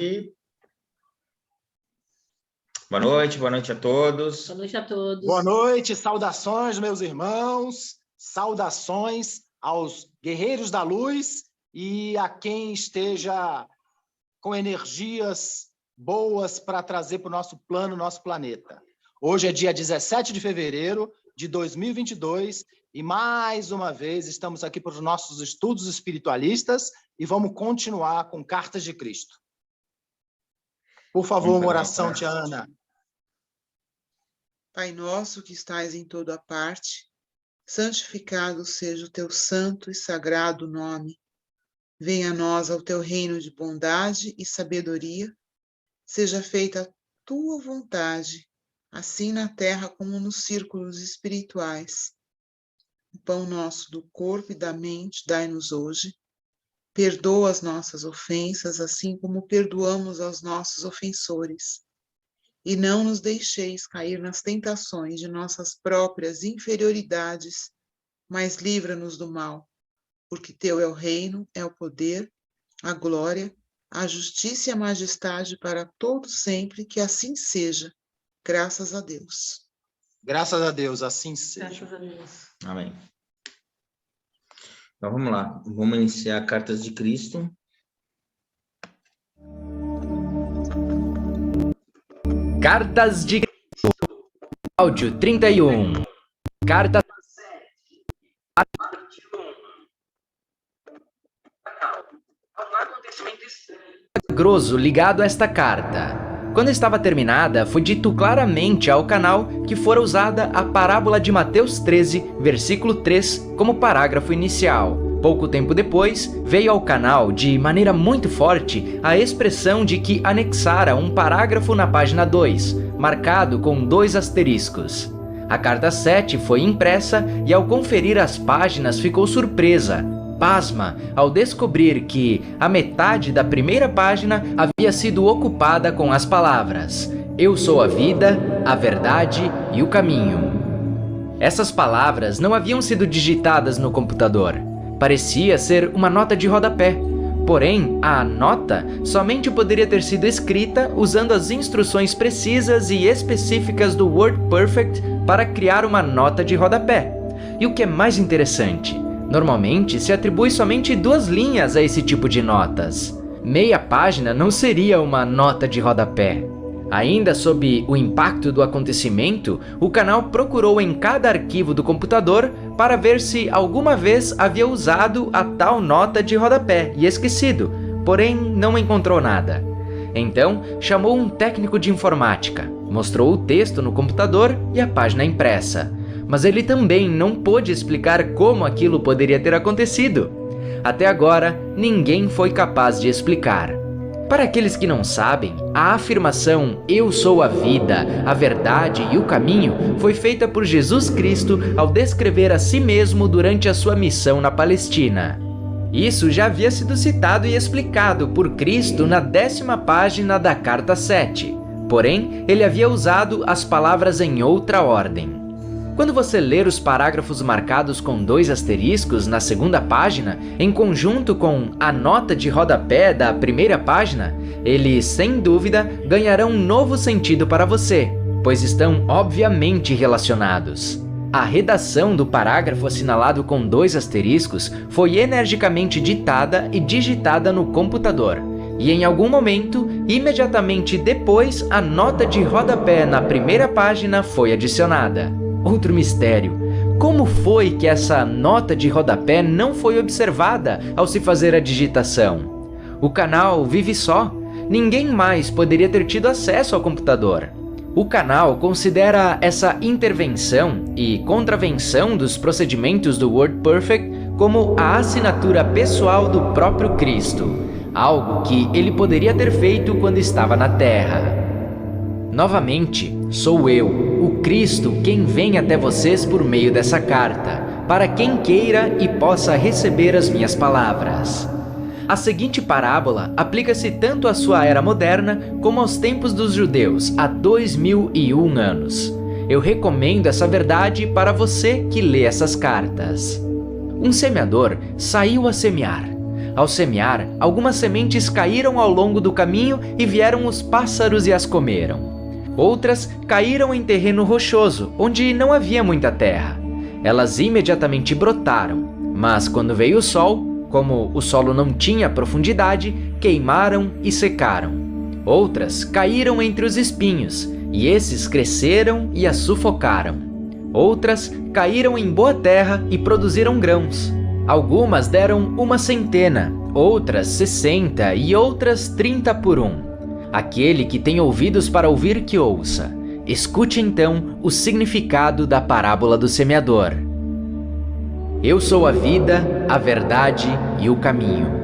aqui. Boa noite a todos. Boa noite a todos. Boa noite, saudações, meus irmãos, saudações aos guerreiros da luz e a quem esteja com energias boas para trazer para o nosso plano, nosso planeta. Hoje é dia 17 de fevereiro de 2022 e, mais uma vez, estamos aqui para os nossos estudos espiritualistas e vamos continuar com Cartas de Cristo. Por favor, uma oração, tia Ana. Pai nosso que estais em toda parte, santificado seja o teu santo e sagrado nome. Venha a nós ao teu reino de bondade e sabedoria. Seja feita a tua vontade, assim na terra como nos círculos espirituais. O pão nosso do corpo e da mente dai-nos hoje. Perdoa as nossas ofensas, assim como perdoamos aos nossos ofensores. E não nos deixeis cair nas tentações de nossas próprias inferioridades, mas livra-nos do mal, porque teu é o reino, é o poder, a glória, a justiça e a majestade para todos sempre, que assim seja. Graças a Deus. Graças a Deus, assim seja. Graças a Deus. Amém. Então vamos lá, vamos iniciar Cartas de Cristo. Cartas de Cristo, áudio 31, Carta 7, grosso ligado a esta carta. Quando estava terminada, foi dito claramente ao canal que fora usada a parábola de Mateus 13, versículo 3, como parágrafo inicial. Pouco tempo depois, veio ao canal, de maneira muito forte, a expressão de que anexara um parágrafo na página 2, marcado com 2 asteriscos. A carta 7 foi impressa e, ao conferir as páginas, ficou surpresa, pasma, ao descobrir que a metade da primeira página havia sido ocupada com as palavras: "Eu sou a vida, a verdade e o caminho". Essas palavras não haviam sido digitadas no computador. Parecia ser uma nota de rodapé. Porém, a nota somente poderia ter sido escrita usando as instruções precisas e específicas do WordPerfect para criar uma nota de rodapé. E o que é mais interessante, normalmente se atribui somente 2 linhas a esse tipo de notas. Meia página não seria uma nota de rodapé. Ainda sob o impacto do acontecimento, o canal procurou em cada arquivo do computador para ver se alguma vez havia usado a tal nota de rodapé e esquecido, porém não encontrou nada. Então, chamou um técnico de informática, mostrou o texto no computador e a página impressa. Mas ele também não pôde explicar como aquilo poderia ter acontecido. Até agora, ninguém foi capaz de explicar. Para aqueles que não sabem, a afirmação "Eu sou a vida, a verdade e o caminho" foi feita por Jesus Cristo ao descrever a si mesmo durante a sua missão na Palestina. Isso já havia sido citado e explicado por Cristo na 10ª página da Carta 7. Porém, ele havia usado as palavras em outra ordem. Quando você ler os parágrafos marcados com 2 asteriscos na 2ª página, em conjunto com a nota de rodapé da 1ª página, eles, sem dúvida, ganharão um novo sentido para você, pois estão obviamente relacionados. A redação do parágrafo assinalado com 2 asteriscos foi energicamente ditada e digitada no computador, e em algum momento, imediatamente depois, a nota de rodapé na 1ª página foi adicionada. Outro mistério: como foi que essa nota de rodapé não foi observada ao se fazer a digitação? O canal vive só. Ninguém mais poderia ter tido acesso ao computador. O canal considera essa intervenção e contravenção dos procedimentos do WordPerfect como a assinatura pessoal do próprio Cristo, algo que ele poderia ter feito quando estava na Terra. Novamente, sou eu, o Cristo, quem vem até vocês por meio dessa carta, para quem queira e possa receber as minhas palavras. A seguinte parábola aplica-se tanto à sua era moderna como aos tempos dos judeus, há 2001 anos. Eu recomendo essa verdade para você que lê essas cartas. Um semeador saiu a semear. Ao semear, algumas sementes caíram ao longo do caminho e vieram os pássaros e as comeram. Outras caíram em terreno rochoso, onde não havia muita terra. Elas imediatamente brotaram, mas quando veio o sol, como o solo não tinha profundidade, queimaram e secaram. Outras caíram entre os espinhos, e esses cresceram e as sufocaram. Outras caíram em boa terra e produziram grãos. Algumas deram 100, outras 60 e outras 30 por 1. Aquele que tem ouvidos para ouvir, que ouça. Escute então o significado da parábola do semeador. Eu sou a vida, a verdade e o caminho.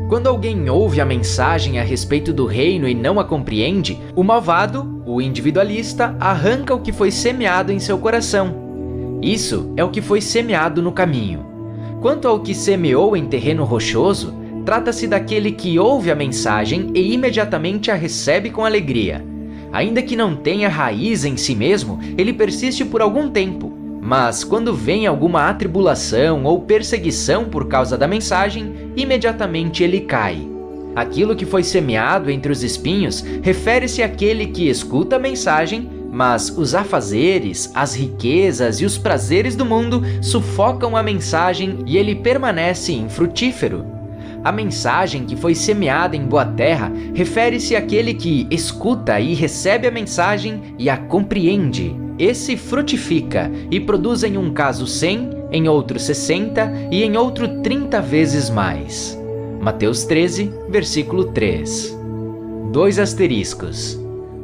Quando alguém ouve a mensagem a respeito do reino e não a compreende, o malvado, o individualista, arranca o que foi semeado em seu coração. Isso é o que foi semeado no caminho. Quanto ao que semeou em terreno rochoso, trata-se daquele que ouve a mensagem e imediatamente a recebe com alegria. Ainda que não tenha raiz em si mesmo, ele persiste por algum tempo. Mas quando vem alguma atribulação ou perseguição por causa da mensagem, imediatamente ele cai. Aquilo que foi semeado entre os espinhos refere-se àquele que escuta a mensagem, mas os afazeres, as riquezas e os prazeres do mundo sufocam a mensagem e ele permanece infrutífero. A mensagem que foi semeada em boa terra refere-se àquele que escuta e recebe a mensagem e a compreende. Esse frutifica e produz em um caso 100, em outro 60 e em outro 30 vezes mais. Mateus 13, versículo 3. 2 asteriscos.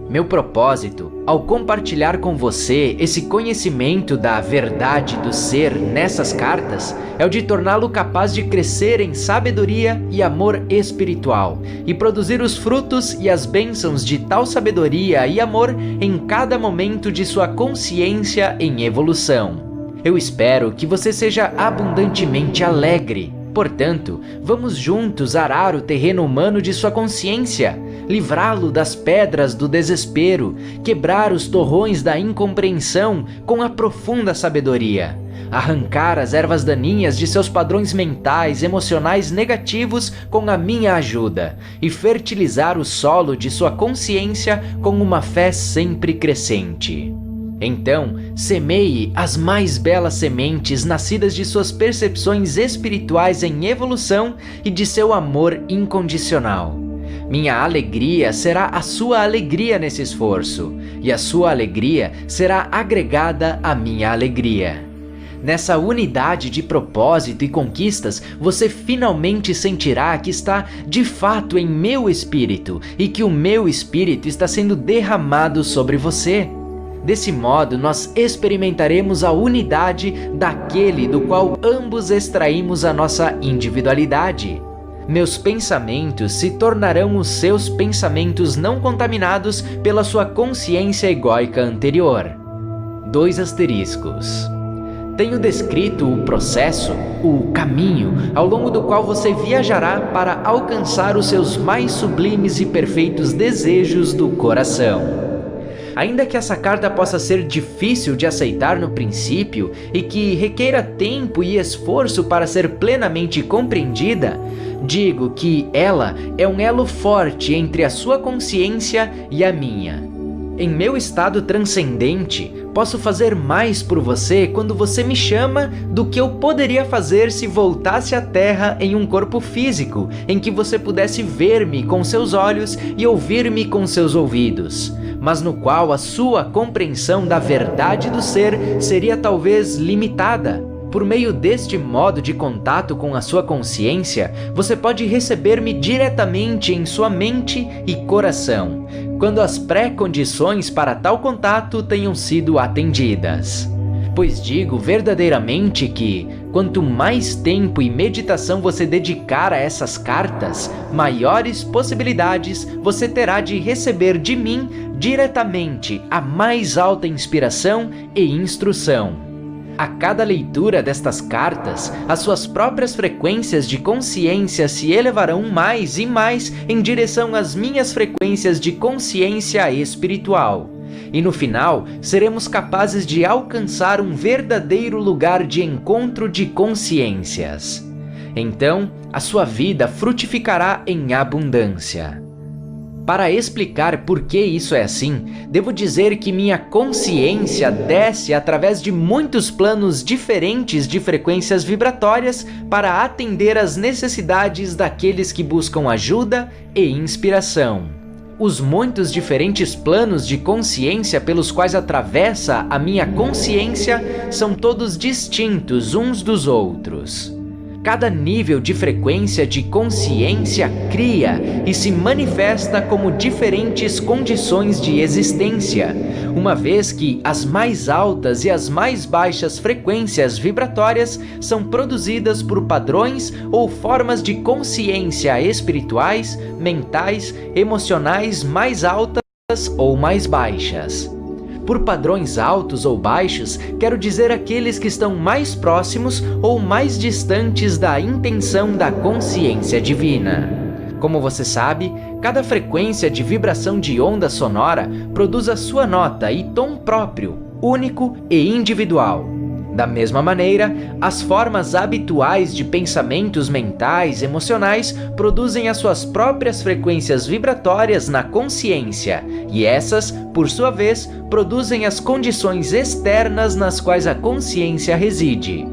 Meu propósito, ao compartilhar com você esse conhecimento da verdade do ser nessas cartas, é o de torná-lo capaz de crescer em sabedoria e amor espiritual e produzir os frutos e as bênçãos de tal sabedoria e amor em cada momento de sua consciência em evolução. Eu espero que você seja abundantemente alegre. Portanto, vamos juntos arar o terreno humano de sua consciência, livrá-lo das pedras do desespero, quebrar os torrões da incompreensão com a profunda sabedoria, arrancar as ervas daninhas de seus padrões mentais, emocionais negativos com a minha ajuda e fertilizar o solo de sua consciência com uma fé sempre crescente. Então, semeie as mais belas sementes nascidas de suas percepções espirituais em evolução e de seu amor incondicional. Minha alegria será a sua alegria nesse esforço, e a sua alegria será agregada à minha alegria. Nessa unidade de propósito e conquistas, você finalmente sentirá que está de fato em meu espírito e que o meu espírito está sendo derramado sobre você. Desse modo, nós experimentaremos a unidade daquele do qual ambos extraímos a nossa individualidade. Meus pensamentos se tornarão os seus pensamentos não contaminados pela sua consciência egóica anterior. 2 asteriscos. Tenho descrito o processo, o caminho, ao longo do qual você viajará para alcançar os seus mais sublimes e perfeitos desejos do coração. Ainda que essa carta possa ser difícil de aceitar no princípio e que requeira tempo e esforço para ser plenamente compreendida, digo que ela é um elo forte entre a sua consciência e a minha. Em meu estado transcendente, posso fazer mais por você quando você me chama do que eu poderia fazer se voltasse à Terra em um corpo físico, em que você pudesse ver-me com seus olhos e ouvir-me com seus ouvidos, mas no qual a sua compreensão da verdade do ser seria talvez limitada. Por meio deste modo de contato com a sua consciência, você pode receber-me diretamente em sua mente e coração, quando as pré-condições para tal contato tenham sido atendidas. Pois digo verdadeiramente que, quanto mais tempo e meditação você dedicar a essas cartas, maiores possibilidades você terá de receber de mim diretamente a mais alta inspiração e instrução. A cada leitura destas cartas, as suas próprias frequências de consciência se elevarão mais e mais em direção às minhas frequências de consciência espiritual. E no final, seremos capazes de alcançar um verdadeiro lugar de encontro de consciências. Então, a sua vida frutificará em abundância. Para explicar por que isso é assim, devo dizer que minha consciência desce através de muitos planos diferentes de frequências vibratórias para atender às necessidades daqueles que buscam ajuda e inspiração. Os muitos diferentes planos de consciência pelos quais atravessa a minha consciência são todos distintos uns dos outros. Cada nível de frequência de consciência cria e se manifesta como diferentes condições de existência, uma vez que as mais altas e as mais baixas frequências vibratórias são produzidas por padrões ou formas de consciência espirituais, mentais, emocionais mais altas ou mais baixas. Por padrões altos ou baixos, quero dizer aqueles que estão mais próximos ou mais distantes da intenção da consciência divina. Como você sabe, cada frequência de vibração de onda sonora produz a sua nota e tom próprio, único e individual. Da mesma maneira, as formas habituais de pensamentos mentais, emocionais, produzem as suas próprias frequências vibratórias na consciência, e essas, por sua vez, produzem as condições externas nas quais a consciência reside.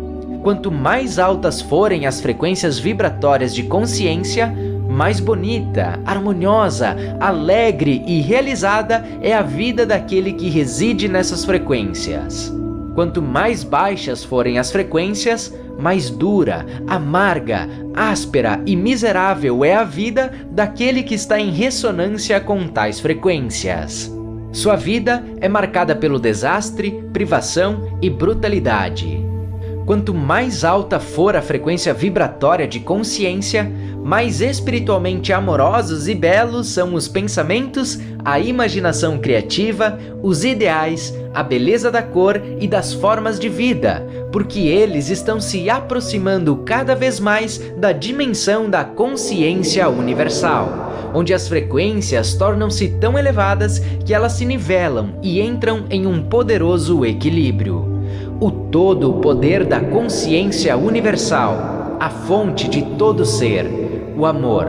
Quanto mais altas forem as frequências vibratórias de consciência, mais bonita, harmoniosa, alegre e realizada é a vida daquele que reside nessas frequências. Quanto mais baixas forem as frequências, mais dura, amarga, áspera e miserável é a vida daquele que está em ressonância com tais frequências. Sua vida é marcada pelo desastre, privação e brutalidade. Quanto mais alta for a frequência vibratória de consciência, mais espiritualmente amorosos e belos são os pensamentos, a imaginação criativa, os ideais, a beleza da cor e das formas de vida, porque eles estão se aproximando cada vez mais da dimensão da consciência universal, onde as frequências tornam-se tão elevadas que elas se nivelam e entram em um poderoso equilíbrio. O todo poder da consciência universal, a fonte de todo ser, o amor.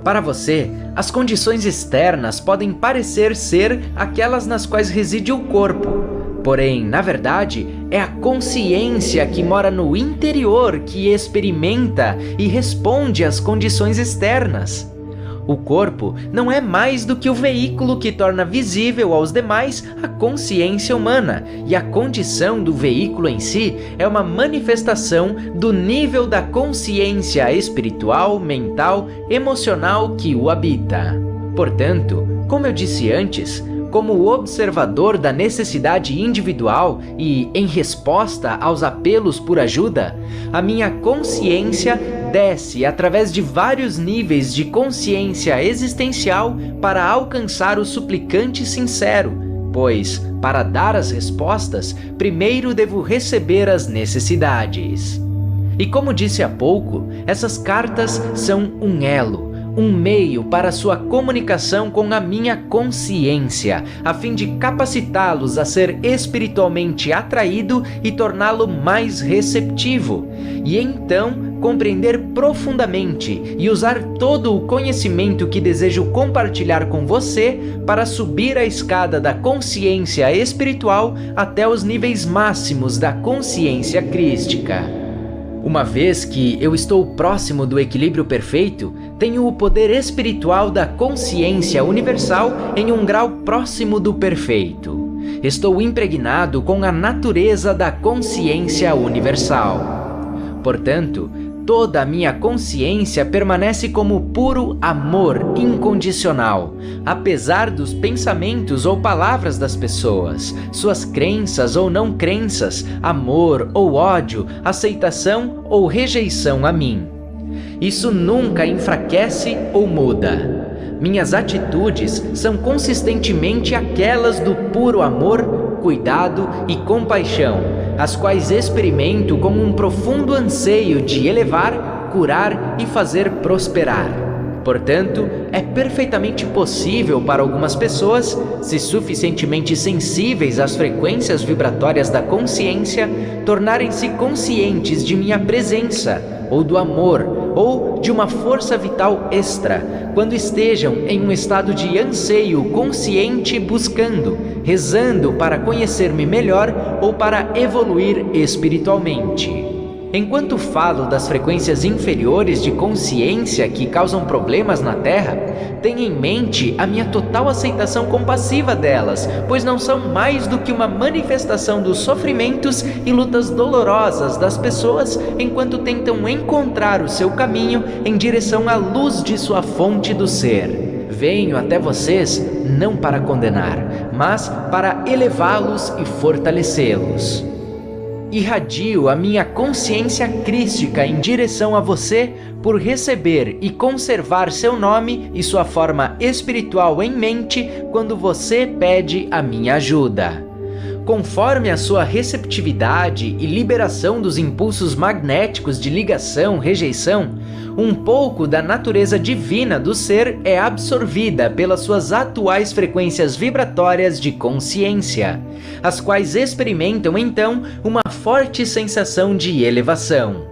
Para você, as condições externas podem parecer ser aquelas nas quais reside o corpo. Porém, na verdade, é a consciência que mora no interior que experimenta e responde às condições externas. O corpo não é mais do que o veículo que torna visível aos demais a consciência humana, e a condição do veículo em si é uma manifestação do nível da consciência espiritual, mental, emocional que o habita. Portanto, como eu disse antes, como observador da necessidade individual e em resposta aos apelos por ajuda, a minha consciência desce através de vários níveis de consciência existencial para alcançar o suplicante sincero, pois, para dar as respostas, primeiro devo receber as necessidades. E como disse há pouco, essas cartas são um elo, um meio para sua comunicação com a minha consciência, a fim de capacitá-los a ser espiritualmente atraído e torná-lo mais receptivo, e então compreender profundamente e usar todo o conhecimento que desejo compartilhar com você para subir a escada da consciência espiritual até os níveis máximos da consciência crística. Uma vez que eu estou próximo do equilíbrio perfeito, tenho o poder espiritual da consciência universal em um grau próximo do perfeito. Estou impregnado com a natureza da consciência universal. Portanto, toda a minha consciência permanece como puro amor incondicional, apesar dos pensamentos ou palavras das pessoas, suas crenças ou não crenças, amor ou ódio, aceitação ou rejeição a mim. Isso nunca enfraquece ou muda. Minhas atitudes são consistentemente aquelas do puro amor, cuidado e compaixão, as quais experimento como um profundo anseio de elevar, curar e fazer prosperar. Portanto, é perfeitamente possível para algumas pessoas, se suficientemente sensíveis às frequências vibratórias da consciência, tornarem-se conscientes de minha presença, ou do amor, ou de uma força vital extra, quando estejam em um estado de anseio consciente buscando, rezando para conhecer-me melhor ou para evoluir espiritualmente. Enquanto falo das frequências inferiores de consciência que causam problemas na Terra, tenha em mente a minha total aceitação compassiva delas, pois não são mais do que uma manifestação dos sofrimentos e lutas dolorosas das pessoas enquanto tentam encontrar o seu caminho em direção à luz de sua fonte do ser. Venho até vocês não para condenar, mas para elevá-los e fortalecê-los. Irradio a minha consciência crística em direção a você por receber e conservar seu nome e sua forma espiritual em mente quando você pede a minha ajuda. Conforme a sua receptividade e liberação dos impulsos magnéticos de ligação, rejeição, um pouco da natureza divina do ser é absorvida pelas suas atuais frequências vibratórias de consciência, as quais experimentam então uma forte sensação de elevação.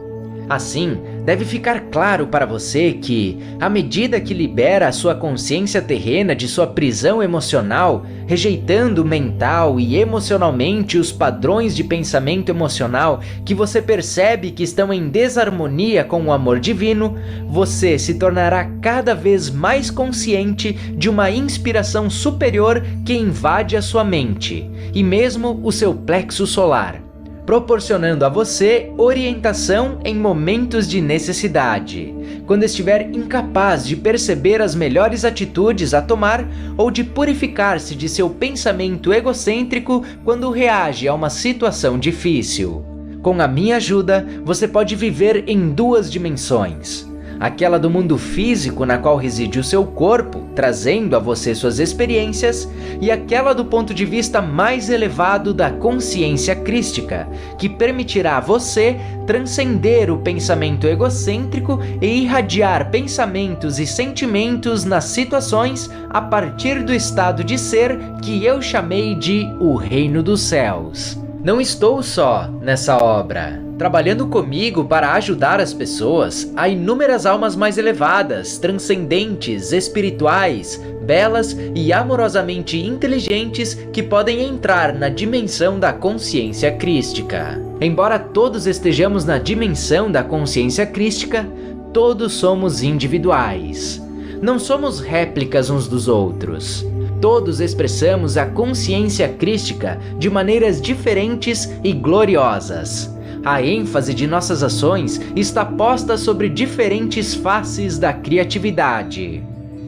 Assim, deve ficar claro para você que, à medida que libera a sua consciência terrena de sua prisão emocional, rejeitando mental e emocionalmente os padrões de pensamento emocional que você percebe que estão em desarmonia com o amor divino, você se tornará cada vez mais consciente de uma inspiração superior que invade a sua mente, e mesmo o seu plexo solar, proporcionando a você orientação em momentos de necessidade, quando estiver incapaz de perceber as melhores atitudes a tomar ou de purificar-se de seu pensamento egocêntrico quando reage a uma situação difícil. Com a minha ajuda, você pode viver em duas dimensões. Aquela do mundo físico na qual reside o seu corpo, trazendo a você suas experiências, e aquela do ponto de vista mais elevado da consciência crística, que permitirá a você transcender o pensamento egocêntrico e irradiar pensamentos e sentimentos nas situações a partir do estado de ser que eu chamei de o Reino dos Céus. Não estou só nessa obra. Trabalhando comigo para ajudar as pessoas, há inúmeras almas mais elevadas, transcendentes, espirituais, belas e amorosamente inteligentes que podem entrar na dimensão da consciência crística. Embora todos estejamos na dimensão da consciência crística, todos somos individuais. Não somos réplicas uns dos outros. Todos expressamos a consciência crística de maneiras diferentes e gloriosas. A ênfase de nossas ações está posta sobre diferentes faces da criatividade.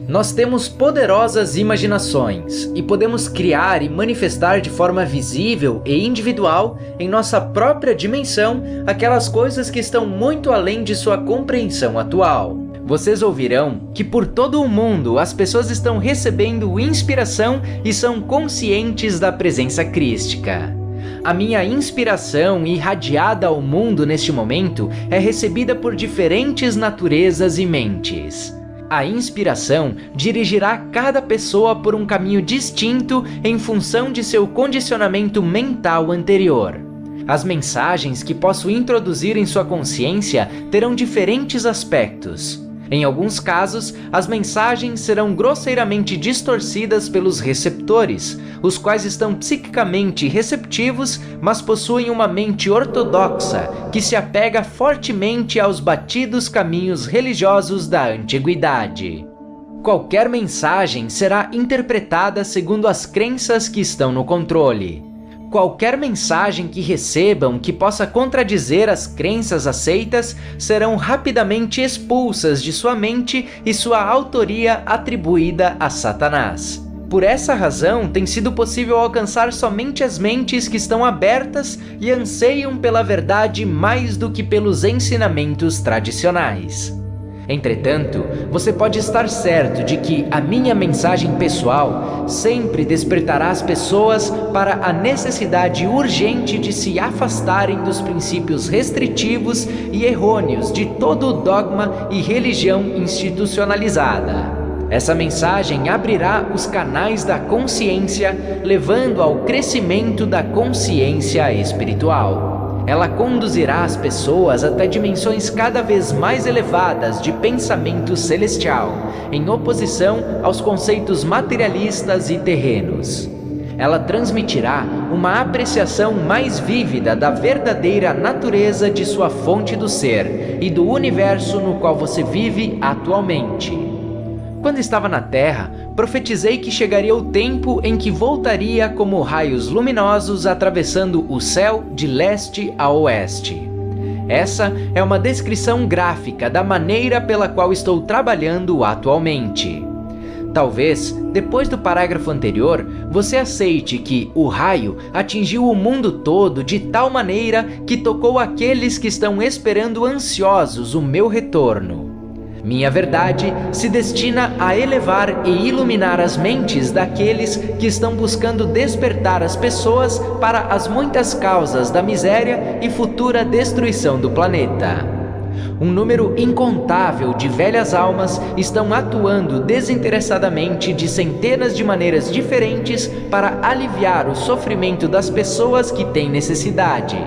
Nós temos poderosas imaginações e podemos criar e manifestar de forma visível e individual em nossa própria dimensão aquelas coisas que estão muito além de sua compreensão atual. Vocês ouvirão que por todo o mundo as pessoas estão recebendo inspiração e são conscientes da presença crística. A minha inspiração irradiada ao mundo neste momento é recebida por diferentes naturezas e mentes. A inspiração dirigirá cada pessoa por um caminho distinto em função de seu condicionamento mental anterior. As mensagens que posso introduzir em sua consciência terão diferentes aspectos. Em alguns casos, as mensagens serão grosseiramente distorcidas pelos receptores, os quais estão psiquicamente receptivos, mas possuem uma mente ortodoxa, que se apega fortemente aos batidos caminhos religiosos da antiguidade. Qualquer mensagem será interpretada segundo as crenças que estão no controle. Qualquer mensagem que recebam que possa contradizer as crenças aceitas serão rapidamente expulsas de sua mente e sua autoria atribuída a Satanás. Por essa razão, tem sido possível alcançar somente as mentes que estão abertas e anseiam pela verdade mais do que pelos ensinamentos tradicionais. Entretanto, você pode estar certo de que a minha mensagem pessoal sempre despertará as pessoas para a necessidade urgente de se afastarem dos princípios restritivos e errôneos de todo o dogma e religião institucionalizada. Essa mensagem abrirá os canais da consciência, levando ao crescimento da consciência espiritual. Ela conduzirá as pessoas até dimensões cada vez mais elevadas de pensamento celestial, em oposição aos conceitos materialistas e terrenos. Ela transmitirá uma apreciação mais vívida da verdadeira natureza de sua fonte do ser e do universo no qual você vive atualmente. Quando estava na Terra, profetizei que chegaria o tempo em que voltaria como raios luminosos atravessando o céu de leste a oeste. Essa é uma descrição gráfica da maneira pela qual estou trabalhando atualmente. Talvez, depois do parágrafo anterior, você aceite que o raio atingiu o mundo todo de tal maneira que tocou aqueles que estão esperando ansiosos o meu retorno. Minha verdade se destina a elevar e iluminar as mentes daqueles que estão buscando despertar as pessoas para as muitas causas da miséria e futura destruição do planeta. Um número incontável de velhas almas estão atuando desinteressadamente de centenas de maneiras diferentes para aliviar o sofrimento das pessoas que têm necessidade,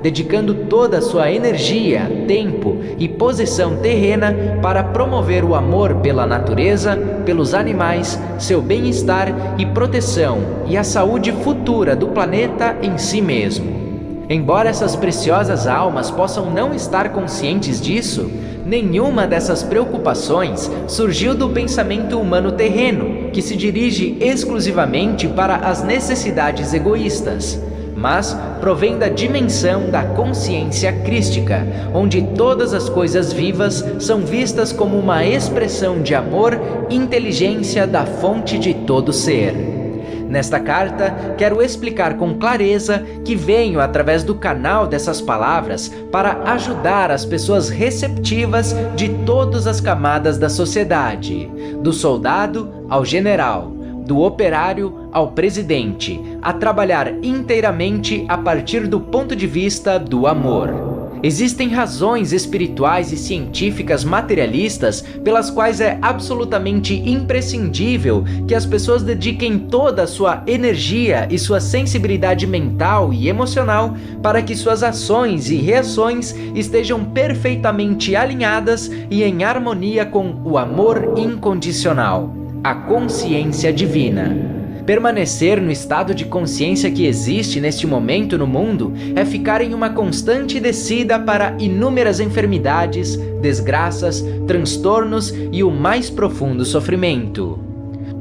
dedicando toda a sua energia, tempo e posição terrena para promover o amor pela natureza, pelos animais, seu bem-estar e proteção e a saúde futura do planeta em si mesmo. Embora essas preciosas almas possam não estar conscientes disso, nenhuma dessas preocupações surgiu do pensamento humano terreno, que se dirige exclusivamente para as necessidades egoístas, mas provém da dimensão da consciência crística, onde todas as coisas vivas são vistas como uma expressão de amor e inteligência da fonte de todo ser. Nesta carta, quero explicar com clareza que venho através do canal dessas palavras para ajudar as pessoas receptivas de todas as camadas da sociedade, do soldado ao general, do operário ao presidente, a trabalhar inteiramente a partir do ponto de vista do amor. Existem razões espirituais e científicas materialistas pelas quais é absolutamente imprescindível que as pessoas dediquem toda a sua energia e sua sensibilidade mental e emocional para que suas ações e reações estejam perfeitamente alinhadas e em harmonia com o amor incondicional, a consciência divina. Permanecer no estado de consciência que existe neste momento no mundo é ficar em uma constante descida para inúmeras enfermidades, desgraças, transtornos e o mais profundo sofrimento.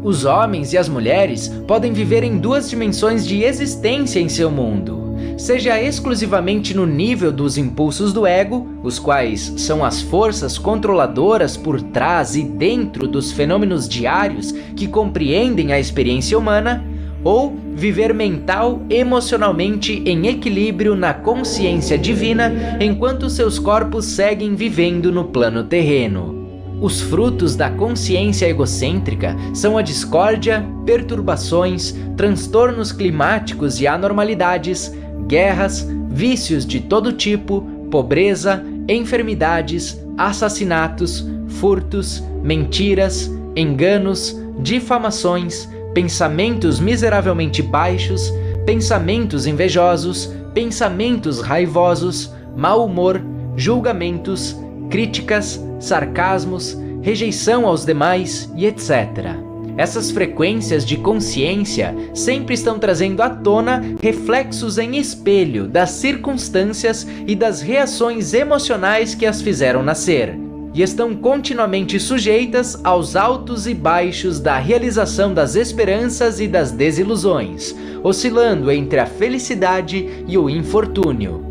Os homens e as mulheres podem viver em duas dimensões de existência em seu mundo, seja exclusivamente no nível dos impulsos do ego, os quais são as forças controladoras por trás e dentro dos fenômenos diários que compreendem a experiência humana, ou viver mental, emocionalmente em equilíbrio na consciência divina, enquanto seus corpos seguem vivendo no plano terreno. Os frutos da consciência egocêntrica são a discórdia, perturbações, transtornos climáticos e anormalidades, guerras, vícios de todo tipo, pobreza, enfermidades, assassinatos, furtos, mentiras, enganos, difamações, pensamentos miseravelmente baixos, pensamentos invejosos, pensamentos raivosos, mau humor, julgamentos, críticas, sarcasmos, rejeição aos demais e etc. Essas frequências de consciência sempre estão trazendo à tona reflexos em espelho das circunstâncias e das reações emocionais que as fizeram nascer, e estão continuamente sujeitas aos altos e baixos da realização das esperanças e das desilusões, oscilando entre a felicidade e o infortúnio.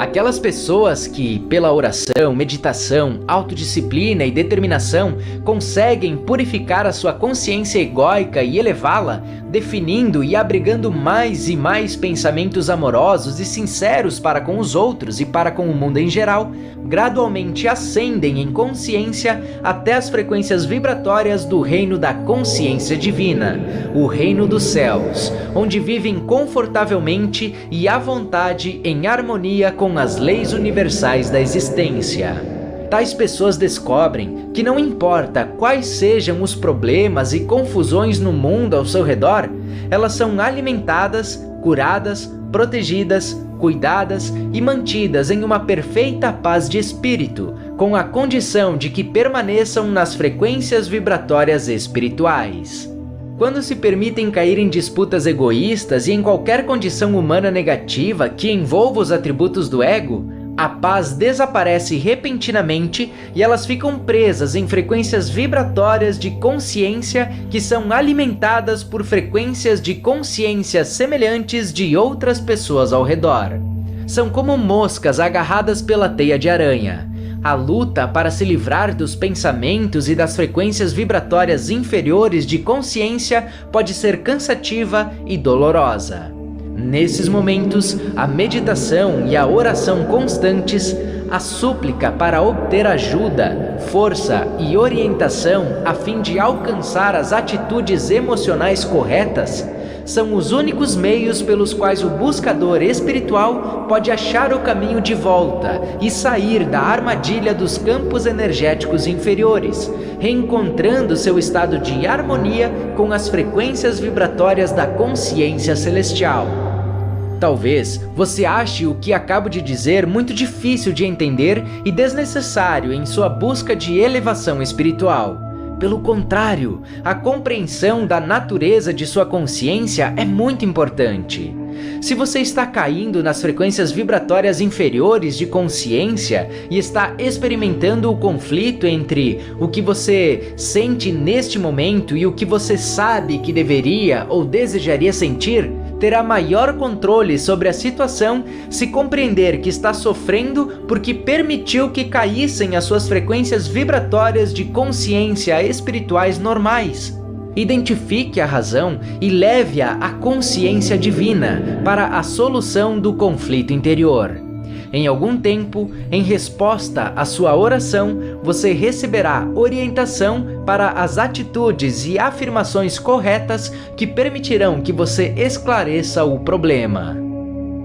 Aquelas pessoas que, pela oração, meditação, autodisciplina e determinação, conseguem purificar a sua consciência egóica e elevá-la, definindo e abrigando mais e mais pensamentos amorosos e sinceros para com os outros e para com o mundo em geral, gradualmente ascendem em consciência até as frequências vibratórias do reino da consciência divina, o reino dos céus, onde vivem confortavelmente e à vontade em harmonia com as leis universais da existência. Tais pessoas descobrem que não importa quais sejam os problemas e confusões no mundo ao seu redor, elas são alimentadas, curadas, protegidas, cuidadas e mantidas em uma perfeita paz de espírito, com a condição de que permaneçam nas frequências vibratórias espirituais. Quando se permitem cair em disputas egoístas e em qualquer condição humana negativa que envolva os atributos do ego, a paz desaparece repentinamente e elas ficam presas em frequências vibratórias de consciência que são alimentadas por frequências de consciência semelhantes de outras pessoas ao redor. São como moscas agarradas pela teia de aranha. A luta para se livrar dos pensamentos e das frequências vibratórias inferiores de consciência pode ser cansativa e dolorosa. Nesses momentos, a meditação e a oração constantes, a súplica para obter ajuda, força e orientação a fim de alcançar as atitudes emocionais corretas, são os únicos meios pelos quais o buscador espiritual pode achar o caminho de volta e sair da armadilha dos campos energéticos inferiores, reencontrando seu estado de harmonia com as frequências vibratórias da consciência celestial. Talvez você ache o que acabo de dizer muito difícil de entender e desnecessário em sua busca de elevação espiritual. Pelo contrário, a compreensão da natureza de sua consciência é muito importante. Se você está caindo nas frequências vibratórias inferiores de consciência e está experimentando o conflito entre o que você sente neste momento e o que você sabe que deveria ou desejaria sentir, terá maior controle sobre a situação se compreender que está sofrendo porque permitiu que caíssem as suas frequências vibratórias de consciência espirituais normais. Identifique a razão e leve-a à consciência divina para a solução do conflito interior. Em algum tempo, em resposta à sua oração, você receberá orientação para as atitudes e afirmações corretas que permitirão que você esclareça o problema.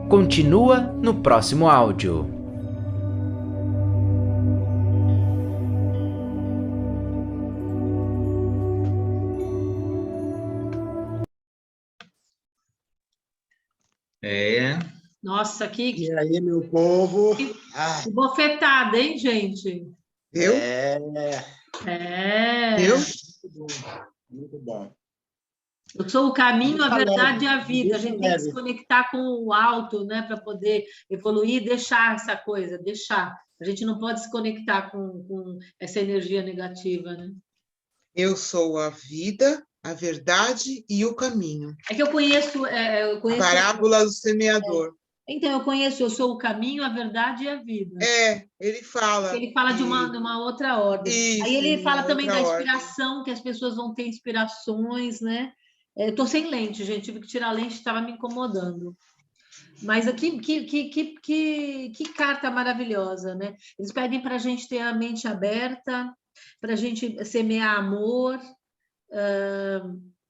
Continua no próximo áudio. Nossa, E aí, meu povo? que bofetada, hein, gente? Viu? Viu? Muito bom. Muito bom. Eu sou o caminho, a Deixa verdade e leve, a vida. A gente tem que se conectar com o alto, né, para poder evoluir, deixar essa coisa, deixar. A gente não pode se conectar com essa energia negativa, né? Eu sou a vida, a verdade e o caminho. É que eu conheço. Parábola do semeador. Então, eu sou o caminho, a verdade e a vida. Ele fala. Ele fala de uma outra ordem. Isso, aí ele fala também da outra inspiração, que as pessoas vão ter inspirações, né? Eu estou sem lente, gente, tive que tirar a lente, estava me incomodando. Mas aqui, que carta maravilhosa, né? Eles pedem para a gente ter a mente aberta, para a gente semear amor,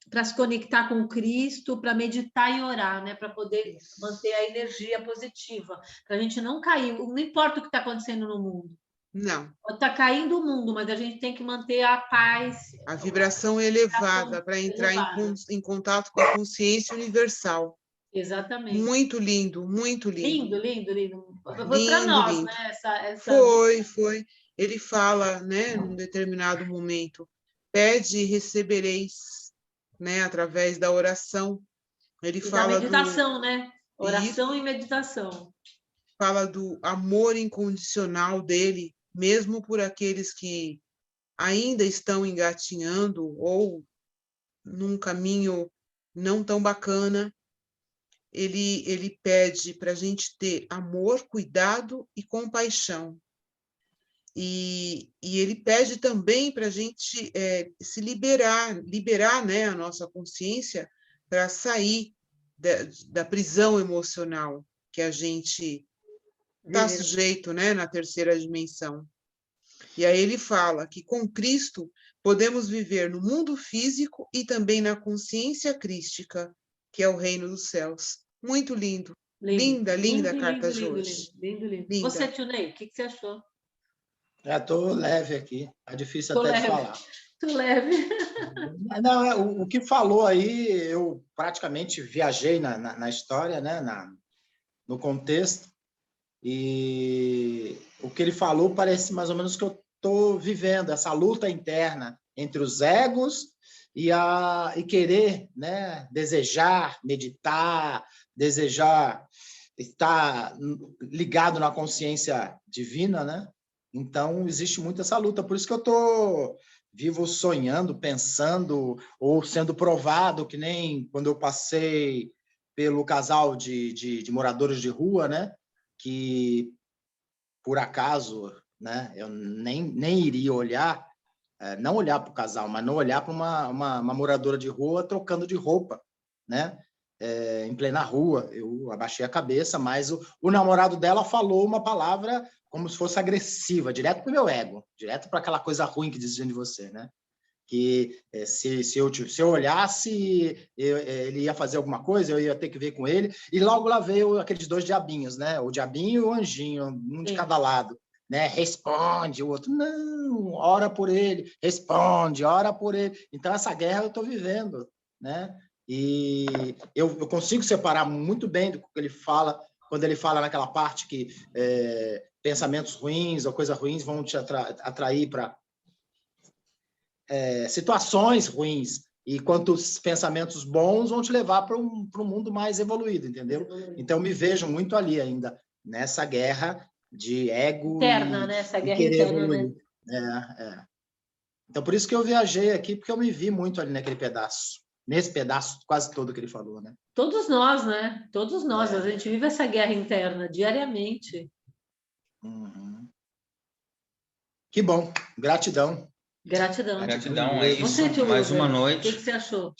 para se conectar com Cristo, para meditar e orar, né? Para poder manter a energia positiva, para a gente não cair, não importa o que está acontecendo no mundo. Não. Está caindo o mundo, mas a gente tem que manter a paz. A vibração elevada para entrar em contato com a consciência universal. Exatamente. Muito lindo, muito lindo. Lindo. Foi para nós, lindo. né? Essa... Foi. Ele fala, né, num determinado momento, pede e recebereis, né, através da oração. Ele fala da meditação, né? Oração e meditação. Fala do amor incondicional dele, mesmo por aqueles que ainda estão engatinhando ou num caminho não tão bacana. ele pede para a gente ter amor, cuidado e compaixão. E ele pede também para a gente se liberar, né, a nossa consciência para sair da prisão emocional que a gente está sujeito, né, na terceira dimensão. E aí ele fala que com Cristo podemos viver no mundo físico e também na consciência crística, que é o reino dos céus. Muito lindo. Linda, linda a carta de hoje. Lindo. Linda. Você, Tio Ney, o que você achou? Estou leve aqui, é difícil Tô até de leve. falar. Tô leve. Não, o que falou aí, eu praticamente viajei na história, né, no contexto, e o que ele falou parece mais ou menos que eu estou vivendo, essa luta interna entre os egos e querer, né, desejar, meditar, desejar estar ligado na consciência divina, né? Então, existe muito essa luta, por isso que eu estou vivo sonhando, pensando, ou sendo provado, que nem quando eu passei pelo casal de moradores de rua, né? Que, por acaso, né? Eu nem iria olhar, não olhar para o casal, mas não olhar para uma moradora de rua trocando de roupa, né? Em plena rua. Eu abaixei a cabeça, mas o namorado dela falou uma palavra como se fosse agressiva, direto para o meu ego, direto para aquela coisa ruim que dizem de você, né? Que se eu olhasse, ele ia fazer alguma coisa, eu ia ter que ver com ele, e logo lá veio aqueles dois diabinhos, né? O diabinho e o anjinho, um de cada lado, né? Responde, o outro, não, ora por ele, responde, ora por ele. Então, essa guerra eu estou vivendo, né? E eu consigo separar muito bem do que ele fala, quando ele fala naquela parte que pensamentos ruins ou coisas ruins vão te atrair para situações ruins, e quantos pensamentos bons vão te levar para um mundo mais evoluído, entendeu? Então, eu me vejo muito ali ainda, nessa guerra de ego interna, né? Essa guerra querer interna, evoluir. né? Então, por isso que eu viajei aqui, porque eu me vi muito ali naquele pedaço, nesse pedaço quase todo que ele falou, né? Todos nós, né? Todos nós, a gente vive essa guerra interna diariamente. Uhum. Que bom, gratidão. Gratidão. Gratidão, é isso. Você, tio Mais uma Wilber, noite. O que você achou?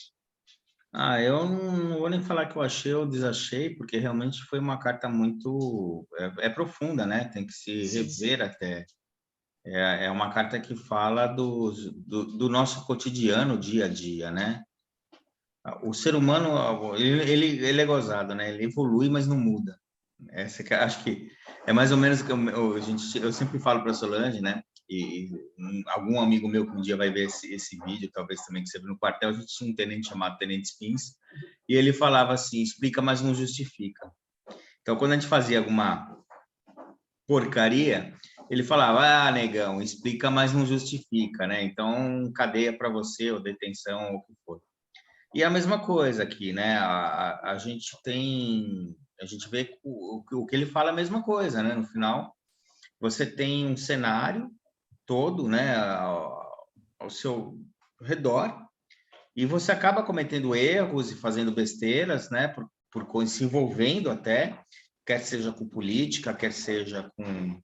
Eu não vou nem falar que eu achei ou desachei, porque realmente foi uma carta muito profunda, né? Tem que se rever até. É uma carta que fala do nosso cotidiano, dia a dia, né? O ser humano, ele é gozado, né? Ele evolui, mas não muda. Acho que é mais ou menos que eu sempre falo para a Solange, né? E algum amigo meu que um dia vai ver esse vídeo, talvez também que você viu no quartel, a gente tinha um tenente chamado Tenente Spins, e ele falava assim, explica, mas não justifica. Então, quando a gente fazia alguma porcaria, ele falava, negão, explica, mas não justifica, né? Então, cadeia para você, ou detenção, ou o que for. E a mesma coisa aqui, né? A gente vê o que ele fala a mesma coisa, né? No final, você tem um cenário todo, né, ao seu redor, e você acaba cometendo erros e fazendo besteiras, né, por se envolvendo até, quer seja com política, quer seja com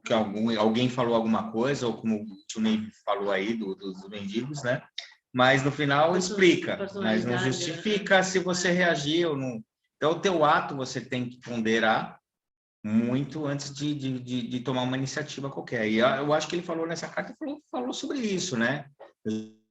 que alguém falou alguma coisa, ou como o tio Ney falou aí dos mendigos, né? Mas no final explica, mas não justifica se você reagir ou não. Então, o teu ato você tem que ponderar muito antes de tomar uma iniciativa qualquer. E eu acho que ele falou nessa carta, falou sobre isso, né?